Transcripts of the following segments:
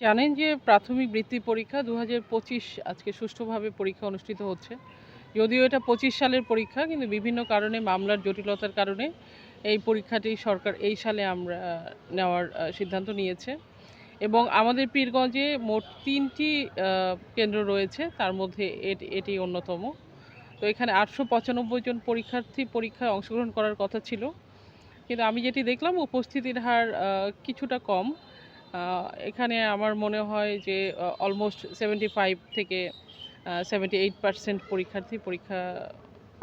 জানেন যে প্রাথমিক বৃত্তি পরীক্ষা ২০২৫ আজকে সুষ্ঠুভাবে পরীক্ষা অনুষ্ঠিত হচ্ছে। যদিও এটা ২৫ সালের পরীক্ষা, কিন্তু বিভিন্ন কারণে মামলার জটিলতার কারণে এই পরীক্ষাটি সরকার এই সালে আমরা নেওয়ার সিদ্ধান্ত নিয়েছে। এবং আমাদের পীরগঞ্জে মোট ৩টি কেন্দ্র রয়েছে, তার মধ্যে এটি অন্যতম। তো এখানে ৮৯৫ জন পরীক্ষার্থী পরীক্ষায় অংশগ্রহণ করার কথা ছিল, কিন্তু আমি যেটি দেখলাম উপস্থিতির হার কিছুটা কম। এখানে আমার মনে হয় যে অলমোস্ট 75 থেকে 78% পরীক্ষার্থী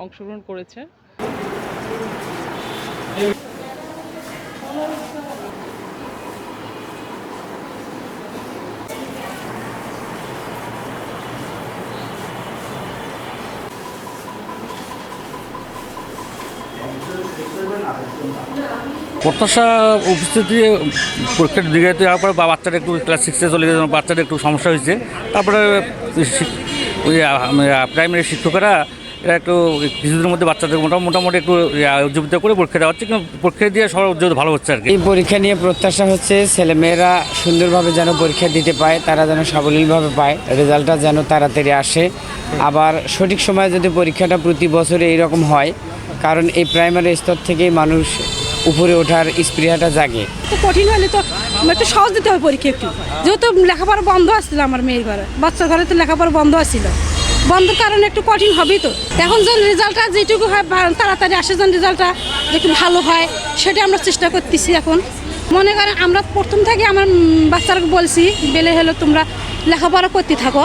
অংশগ্রহণ করেছে। প্রত্যাশা উপস্থিতি পরীক্ষার দিকে যাওয়ার পর বা বাচ্চাটা একটু ক্লাস 6-এ চলে গেছে, বাচ্চাদের একটু সমস্যা হয়েছে। তারপরে ওই প্রাইমারি শিক্ষকেরা এরা একটু কিছুদিনের মধ্যে বাচ্চাদের মোটামুটি একটু উজ্জীবিত করে পরীক্ষা দেওয়া হচ্ছে, কিন্তু পরীক্ষা দিয়ে সবার উজ্জ্বল ভালো হচ্ছে আর কি। এই পরীক্ষা নিয়ে প্রত্যাশা হচ্ছে ছেলেমেয়েরা সুন্দরভাবে যেন পরীক্ষা দিতে পায়, তারা যেন সাবলীলভাবে পায়, রেজাল্টটা যেন তাড়াতাড়ি আসে। আবার সঠিক সময়ে যদি পরীক্ষাটা প্রতি বছরে এইরকম হয়, কারণ এই প্রাইমারি স্তর থেকেই মানুষ উপরে ওঠার স্পৃহাটা জাগে। তো কঠিন হলে তো একটু সহজ দিতে হবে পরীক্ষা একটু, যেহেতু লেখাপড়া বন্ধ আসছিল আমার মেয়ের ঘরে, বাচ্চার ঘরে তো লেখাপড়া বন্ধ আসছিল, বন্ধের কারণে একটু কঠিন হবেই। তো এখন যেন রেজাল্টটা যেটুকু হয় তাড়াতাড়ি আসে, যেন রেজাল্টটা একটু ভালো হয় সেটা আমরা চেষ্টা করতেছি। এখন মনে করেন আমরা প্রথম থেকে আমার বাচ্চারা বলছি বেলে হলো তোমরা লেখাপড়া করতে থাকো,